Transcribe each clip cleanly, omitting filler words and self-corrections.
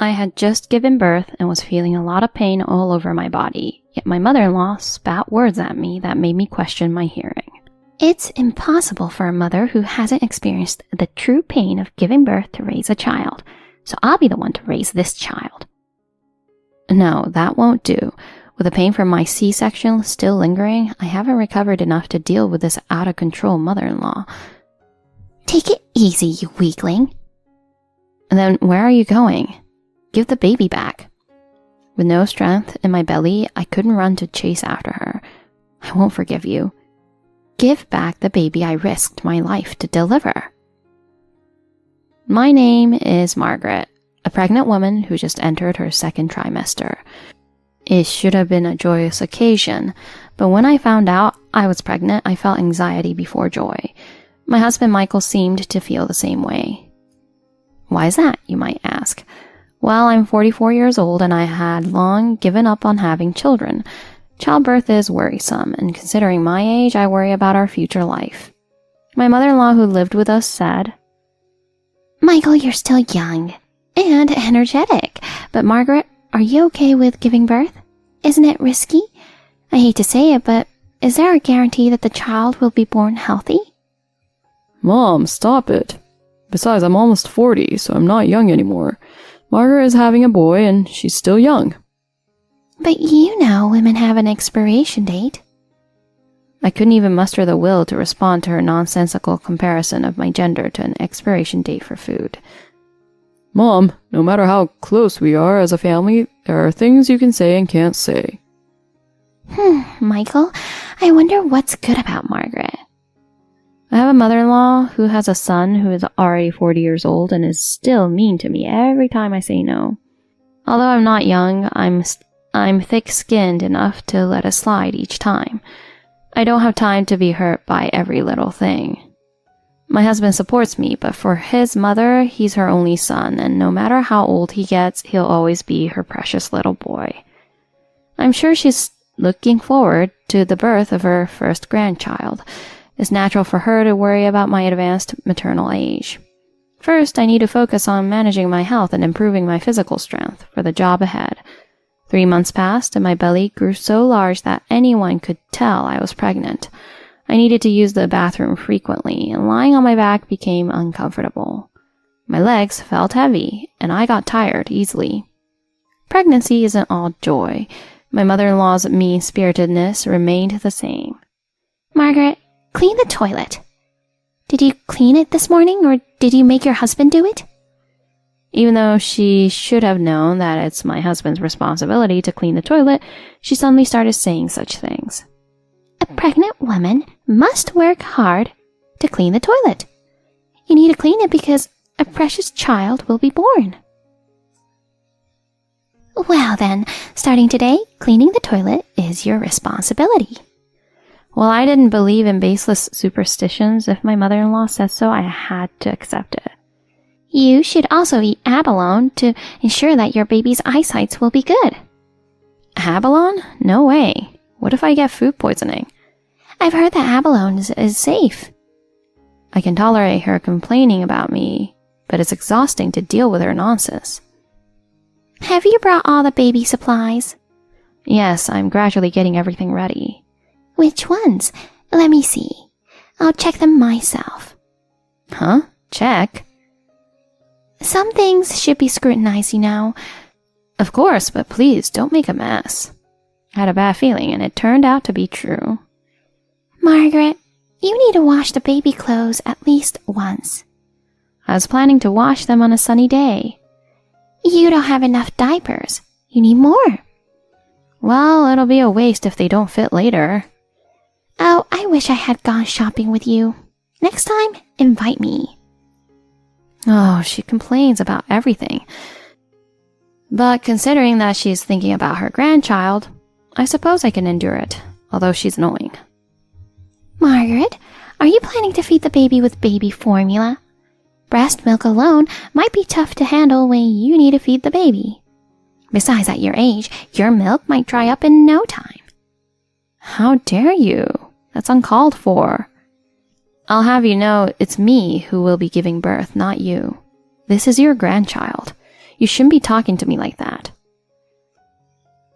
I had just given birth and was feeling a lot of pain all over my body, yet my mother-in-law spat words at me that made me question my hearing. It's impossible for a mother who hasn't experienced the true pain of giving birth to raise a child, so I'll be the one to raise this child. No, that won't do. With the pain from my C-section still lingering, I haven't recovered enough to deal with this out-of-control mother-in-law. Take it easy, you weakling. And then where are you going? Give the baby back. With no strength in my belly, I couldn't run to chase after her. I won't forgive you. Give back the baby I risked my life to deliver. My name is Margaret, a pregnant woman who just entered her second trimester. It should have been a joyous occasion, but when I found out I was pregnant, I felt anxiety before joy. My husband Michael seemed to feel the same way. Why is that, you might ask? Well, I'm 44 years old and I had long given up on having children. Childbirth is worrisome, and considering my age, I worry about our future life. My mother-in-law who lived with us said, Michael, you're still young and energetic, but Margaret, are you okay with giving birth? Isn't it risky? I hate to say it, but is there a guarantee that the child will be born healthy? Mom, stop it. Besides, I'm almost 40, so I'm not young anymore. Margaret is having a boy, and she's still young. But you know women have an expiration date. I couldn't even muster the will to respond to her nonsensical comparison of my gender to an expiration date for food. Mom, no matter how close we are as a family, there are things you can say and can't say. Michael, I wonder what's good about Margaret. I have a mother-in-law who has a son who is already 40 years old and is still mean to me every time I say no. Although I'm not young, I'm thick-skinned enough to let it slide each time. I don't have time to be hurt by every little thing. My husband supports me, but for his mother, he's her only son, and no matter how old he gets, he'll always be her precious little boy. I'm sure she's looking forward to the birth of her first grandchild. It's natural for her to worry about my advanced maternal age. First, I need to focus on managing my health and improving my physical strength for the job ahead. 3 months passed, and my belly grew so large that anyone could tell I was pregnant. I needed to use the bathroom frequently, and lying on my back became uncomfortable. My legs felt heavy, and I got tired easily. Pregnancy isn't all joy. My mother-in-law's mean-spiritedness remained the same. Margaret, clean the toilet. Did you clean it this morning, or did you make your husband do it? Even though she should have known that it's my husband's responsibility to clean the toilet, she suddenly started saying such things. A pregnant woman must work hard to clean the toilet. You need to clean it because a precious child will be born. Well then, starting today, cleaning the toilet is your responsibility. Well, I didn't believe in baseless superstitions. If my mother-in-law said so, I had to accept it. You should also eat abalone to ensure that your baby's eyesight will be good. Abalone? No way. What if I get food poisoning? I've heard that abalone is safe. I can tolerate her complaining about me, but it's exhausting to deal with her nonsense. Have you brought all the baby supplies? Yes, I'm gradually getting everything ready. Which ones? Let me see. I'll check them myself. Huh? Check? Some things should be scrutinized, you know. Of course, but please don't make a mess. I had a bad feeling, and it turned out to be true. Margaret, you need to wash the baby clothes at least once. I was planning to wash them on a sunny day. You don't have enough diapers. You need more. Well, it'll be a waste if they don't fit later. Oh, I wish I had gone shopping with you. Next time, invite me. Oh, she complains about everything. But considering that she's thinking about her grandchild, I suppose I can endure it, although she's annoying. Margaret, are you planning to feed the baby with baby formula? Breast milk alone might be tough to handle when you need to feed the baby. Besides, at your age, your milk might dry up in no time. How dare you? That's uncalled for. I'll have you know it's me who will be giving birth, not you. This is your grandchild. You shouldn't be talking to me like that.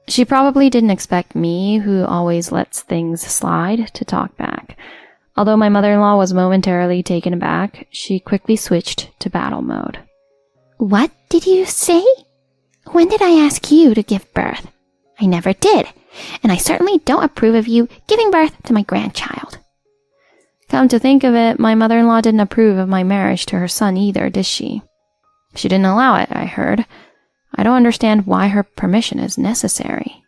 She probably didn't expect me, who always lets things slide, to talk back. Although my mother-in-law was momentarily taken aback, she quickly switched to battle mode. What did you say? When did I ask you to give birth? I never did, and I certainly don't approve of you giving birth to my grandchild. Come to think of it, my mother-in-law didn't approve of my marriage to her son either, did she? She didn't allow it, I heard. I don't understand why her permission is necessary.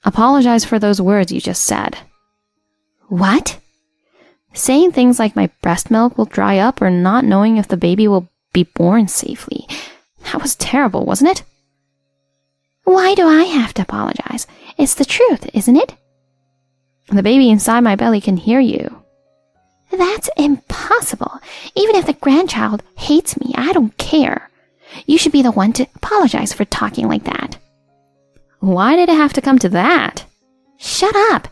Apologize for those words you just said. What? Saying things like my breast milk will dry up or not knowing if the baby will be born safely. That was terrible, wasn't it? Why do I have to apologize? It's the truth, isn't it? The baby inside my belly can hear you. That's impossible. Even if the grandchild hates me, I don't care. You should be the one to apologize for talking like that. Why did it have to come to that? Shut up.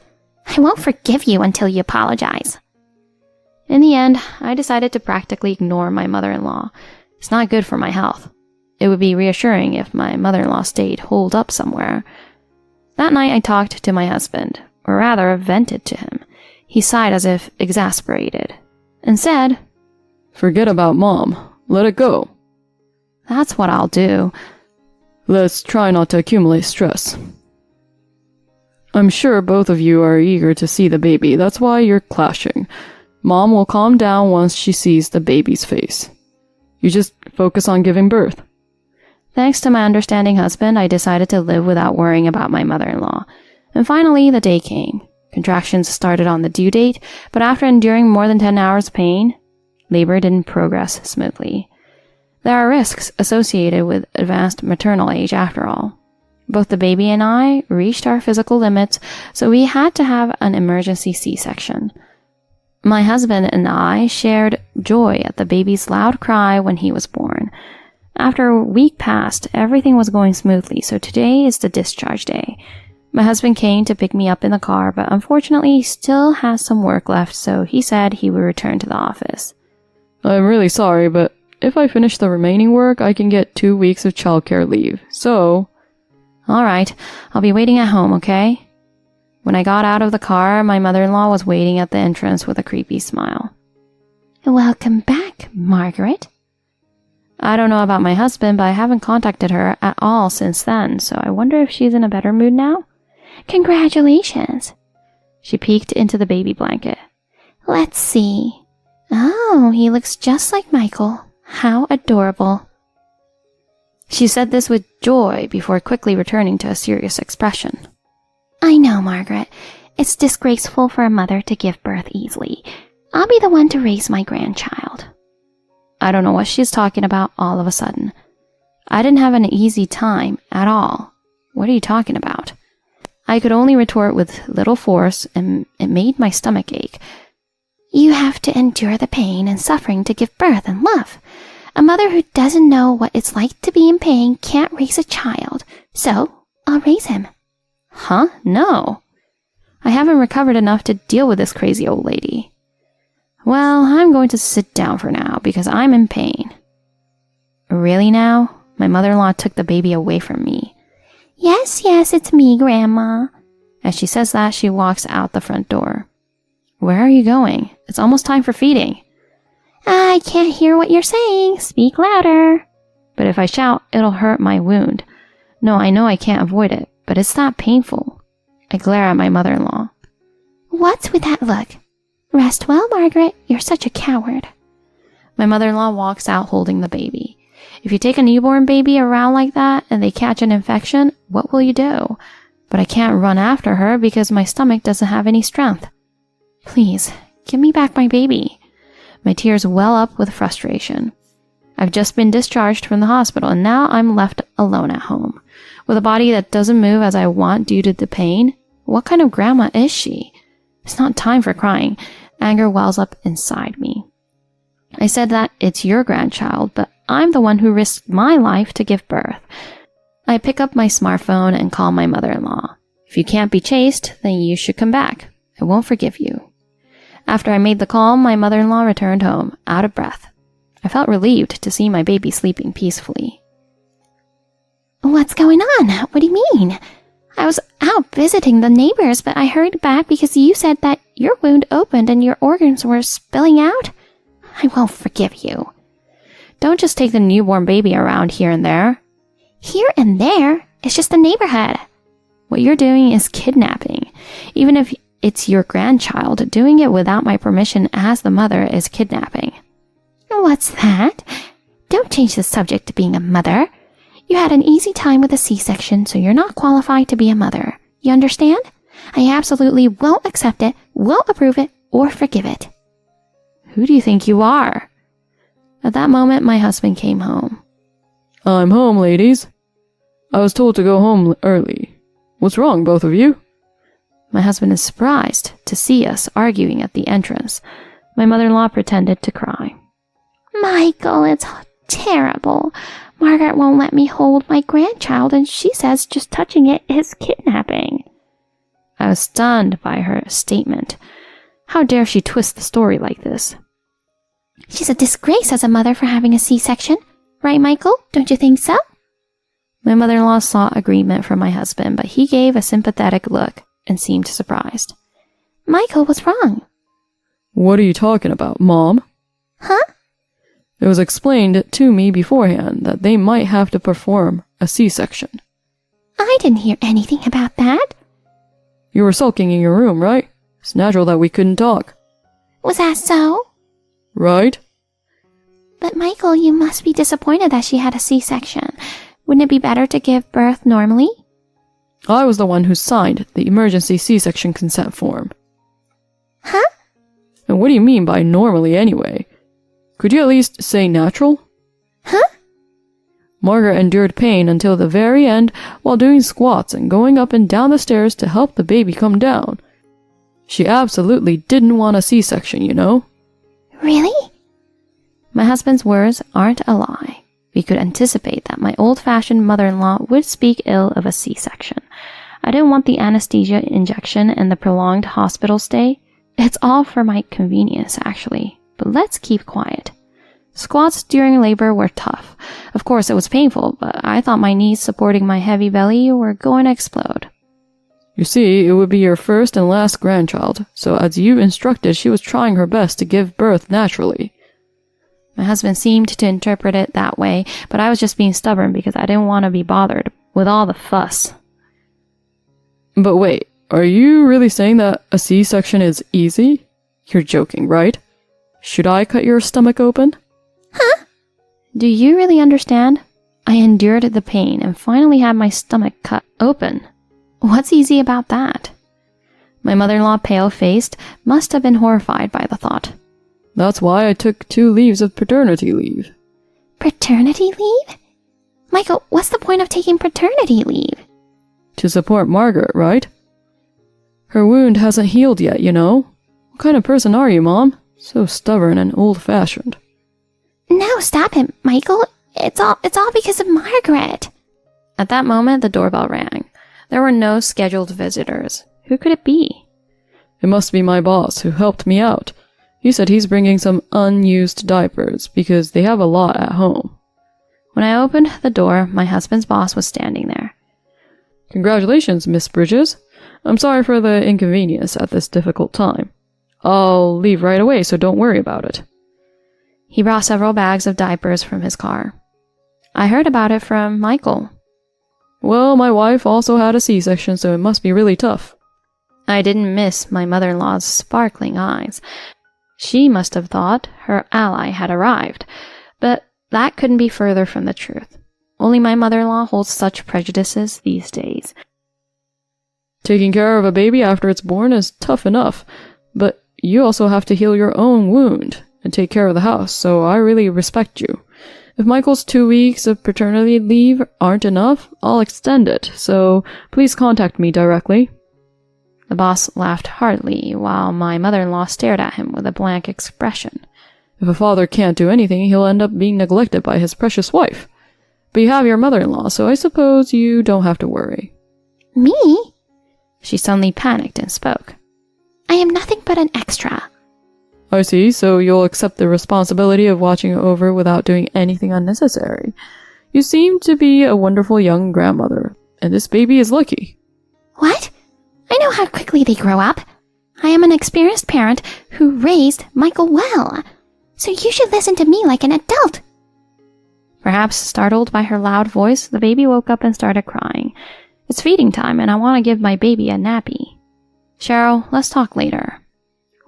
I won't forgive you until you apologize. In the end, I decided to practically ignore my mother-in-law. It's not good for my health. It would be reassuring if my mother-in-law stayed holed up somewhere. That night I talked to my husband, or rather vented to him. He sighed as if exasperated, and said, Forget about Mom. Let it go. That's what I'll do. Let's try not to accumulate stress. I'm sure both of you are eager to see the baby. That's why you're clashing. Mom will calm down once she sees the baby's face. You just focus on giving birth. Thanks to my understanding husband, I decided to live without worrying about my mother-in-law. And finally, the day came. Contractions started on the due date, but after enduring more than 10 hours of pain, labor didn't progress smoothly. There are risks associated with advanced maternal age after all. Both the baby and I reached our physical limits, so we had to have an emergency C-section. My husband and I shared joy at the baby's loud cry when he was born. After a week passed, everything was going smoothly, so today is the discharge day. My husband came to pick me up in the car, but unfortunately he still has some work left, so he said he would return to the office. I'm really sorry, but if I finish the remaining work, I can get 2 weeks of childcare leave, so... Alright, I'll be waiting at home, okay? When I got out of the car, my mother-in-law was waiting at the entrance with a creepy smile. Welcome back, Margaret. I don't know about my husband, but I haven't contacted her at all since then, so I wonder if she's in a better mood now? Congratulations. She peeked into the baby blanket. Let's see. Oh, he looks just like Michael. How adorable. She said this with joy before quickly returning to a serious expression. I know, Margaret. It's disgraceful for a mother to give birth easily. I'll be the one to raise my grandchild. I don't know what she's talking about all of a sudden. I didn't have an easy time at all. What are you talking about? I could only retort with little force, and it made my stomach ache. You have to endure the pain and suffering to give birth and love. A mother who doesn't know what it's like to be in pain can't raise a child, so I'll raise him. Huh? No. I haven't recovered enough to deal with this crazy old lady. Well, I'm going to sit down for now because I'm in pain. Really now? My mother-in-law took the baby away from me. Yes, it's me, Grandma. As she says that, she walks out the front door. Where are you going? It's almost time for feeding. I can't hear what you're saying. Speak louder. But if I shout, it'll hurt my wound. No, I know I can't avoid it, but it's not painful. I glare at my mother-in-law. What's with that look? Rest well, Margaret. You're such a coward. My mother-in-law walks out holding the baby. If you take a newborn baby around like that and they catch an infection, what will you do? But I can't run after her because my stomach doesn't have any strength. Please, give me back my baby. My tears well up with frustration. I've just been discharged from the hospital and now I'm left alone at home. With a body that doesn't move as I want due to the pain. What kind of grandma is she? It's not time for crying. Anger wells up inside me. I said that it's your grandchild, but I'm the one who risked my life to give birth. I pick up my smartphone and call my mother-in-law. If you can't be chaste, then you should come back. I won't forgive you. After I made the call, my mother-in-law returned home, out of breath. I felt relieved to see my baby sleeping peacefully. What's going on? What do you mean? I was out visiting the neighbors, but I hurried back because you said that your wound opened and your organs were spilling out. I won't forgive you. Don't just take the newborn baby around here and there. Here and there? It's just the neighborhood. What you're doing is kidnapping. Even if it's your grandchild, doing it without my permission as the mother is kidnapping. What's that? Don't change the subject to being a mother. You had an easy time with a C-section, so you're not qualified to be a mother. You understand? I absolutely won't accept it, won't approve it, or forgive it. Who do you think you are? At that moment, my husband came home. I'm home, ladies. I was told to go home early. What's wrong, both of you? My husband is surprised to see us arguing at the entrance. My mother-in-law pretended to cry. Michael, it's terrible. Margaret won't let me hold my grandchild, and she says just touching it is kidnapping. I was stunned by her statement. How dare she twist the story like this? She's a disgrace as a mother for having a C-section. Right, Michael? Don't you think so? My mother-in-law sought agreement from my husband, but he gave a sympathetic look and seemed surprised. Michael, what's wrong? What are you talking about, Mom? Huh? It was explained to me beforehand that they might have to perform a C-section. I didn't hear anything about that. You were sulking in your room, right? It's natural that we couldn't talk. Was that so? Right? But Michael, you must be disappointed that she had a C-section. Wouldn't it be better to give birth normally? I was the one who signed the emergency C-section consent form. Huh? And what do you mean by normally anyway? Could you at least say natural? Huh? Margaret endured pain until the very end while doing squats and going up and down the stairs to help the baby come down. She absolutely didn't want a C-section, you know? Really? My husband's words aren't a lie. We could anticipate that my old-fashioned mother-in-law would speak ill of a C-section. I didn't want the anesthesia injection and the prolonged hospital stay. It's all for my convenience, actually. But let's keep quiet. Squats during labor were tough. Of course, it was painful, but I thought my knees supporting my heavy belly were going to explode. You see, it would be your first and last grandchild, so as you instructed, she was trying her best to give birth naturally. My husband seemed to interpret it that way, but I was just being stubborn because I didn't want to be bothered with all the fuss. But wait, are you really saying that a C-section is easy? You're joking, right? Should I cut your stomach open? Huh? Do you really understand? I endured the pain and finally had my stomach cut open. What's easy about that? My mother-in-law, pale-faced, must have been horrified by the thought. That's why I took 2 leaves of paternity leave. Paternity leave? Michael, what's the point of taking paternity leave? To support Margaret, right? Her wound hasn't healed yet, you know. What kind of person are you, Mom? So stubborn and old-fashioned. No, stop it, Michael. It's all because of Margaret. At that moment, the doorbell rang. There were no scheduled visitors. Who could it be? It must be my boss who helped me out. He said he's bringing some unused diapers because they have a lot at home. When I opened the door, my husband's boss was standing there. Congratulations, Miss Bridges. I'm sorry for the inconvenience at this difficult time. I'll leave right away, so don't worry about it. He brought several bags of diapers from his car. I heard about it from Michael. Well, my wife also had a C-section, so it must be really tough. I didn't miss my mother-in-law's sparkling eyes. She must have thought her ally had arrived, but that couldn't be further from the truth. Only my mother-in-law holds such prejudices these days. Taking care of a baby after it's born is tough enough, but you also have to heal your own wound and take care of the house, so I really respect you. If Michael's 2 weeks of paternity leave aren't enough, I'll extend it, so please contact me directly. The boss laughed heartily, while my mother-in-law stared at him with a blank expression. If a father can't do anything, he'll end up being neglected by his precious wife. But you have your mother-in-law, so I suppose you don't have to worry. Me? She suddenly panicked and spoke. I am nothing but an extra. I see, so you'll accept the responsibility of watching it over without doing anything unnecessary. You seem to be a wonderful young grandmother, and this baby is lucky. What? I know how quickly they grow up. I am an experienced parent who raised Michael well, so you should listen to me like an adult. Perhaps startled by her loud voice, the baby woke up and started crying. It's feeding time, and I want to give my baby a nappy. Cheryl, let's talk later.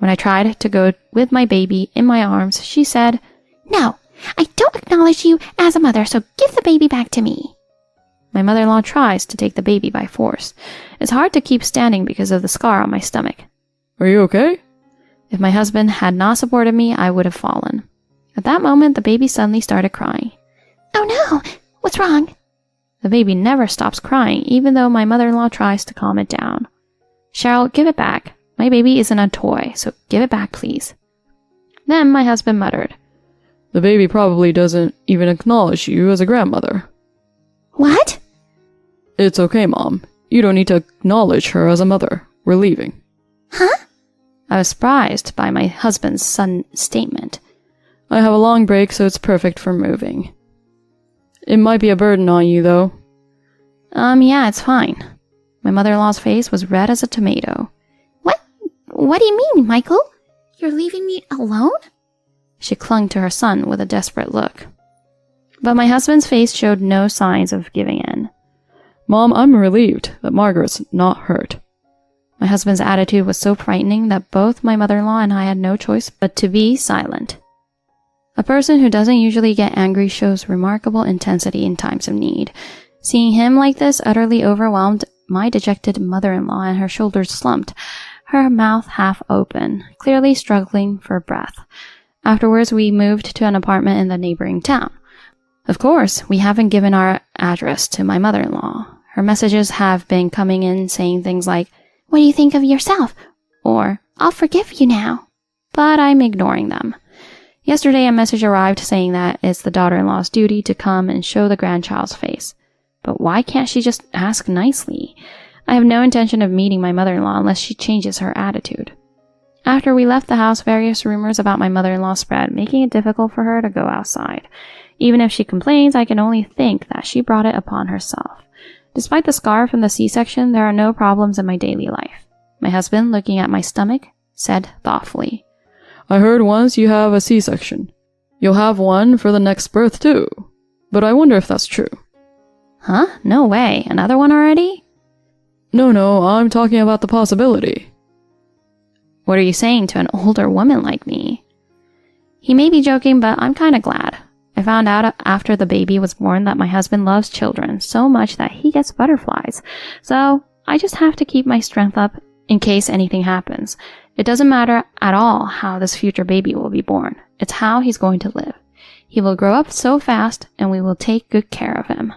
When I tried to go with my baby in my arms, she said, No, I don't acknowledge you as a mother, so give the baby back to me. My mother-in-law tries to take the baby by force. It's hard to keep standing because of the scar on my stomach. Are you okay? If my husband had not supported me, I would have fallen. At that moment, the baby suddenly started crying. Oh no, what's wrong? The baby never stops crying, even though my mother-in-law tries to calm it down. Cheryl, give it back. My baby isn't a toy, so give it back, please. Then my husband muttered, The baby probably doesn't even acknowledge you as a grandmother. What? It's okay, Mom. You don't need to acknowledge her as a mother. We're leaving. Huh? I was surprised by my husband's sudden statement. I have a long break, so it's perfect for moving. It might be a burden on you, though. Yeah, it's fine. My mother-in-law's face was red as a tomato. What do you mean, Michael? You're leaving me alone? She clung to her son with a desperate look. But my husband's face showed no signs of giving in. Mom, I'm relieved that Margaret's not hurt. My husband's attitude was so frightening that both my mother-in-law and I had no choice but to be silent. A person who doesn't usually get angry shows remarkable intensity in times of need. Seeing him like this utterly overwhelmed my dejected mother-in-law, and her shoulders slumped, her mouth half open, clearly struggling for breath. Afterwards, we moved to an apartment in the neighboring town. Of course, we haven't given our address to my mother-in-law. Her messages have been coming in saying things like, What do you think of yourself? Or, I'll forgive you now. But I'm ignoring them. Yesterday, a message arrived saying that it's the daughter-in-law's duty to come and show the grandchild's face. But why can't she just ask nicely? I have no intention of meeting my mother-in-law unless she changes her attitude. After we left the house, various rumors about my mother-in-law spread, making it difficult for her to go outside. Even if she complains, I can only think that she brought it upon herself. Despite the scar from the C-section, there are no problems in my daily life. My husband, looking at my stomach, said thoughtfully, I heard once you have a C-section. You'll have one for the next birth, too. But I wonder if that's true. Huh? No way. Another one already? No, I'm talking about the possibility. What are you saying to an older woman like me? He may be joking, but I'm kinda glad. I found out after the baby was born that my husband loves children so much that he gets butterflies. So I just have to keep my strength up in case anything happens. It doesn't matter at all how this future baby will be born. It's how he's going to live. He will grow up so fast, and we will take good care of him.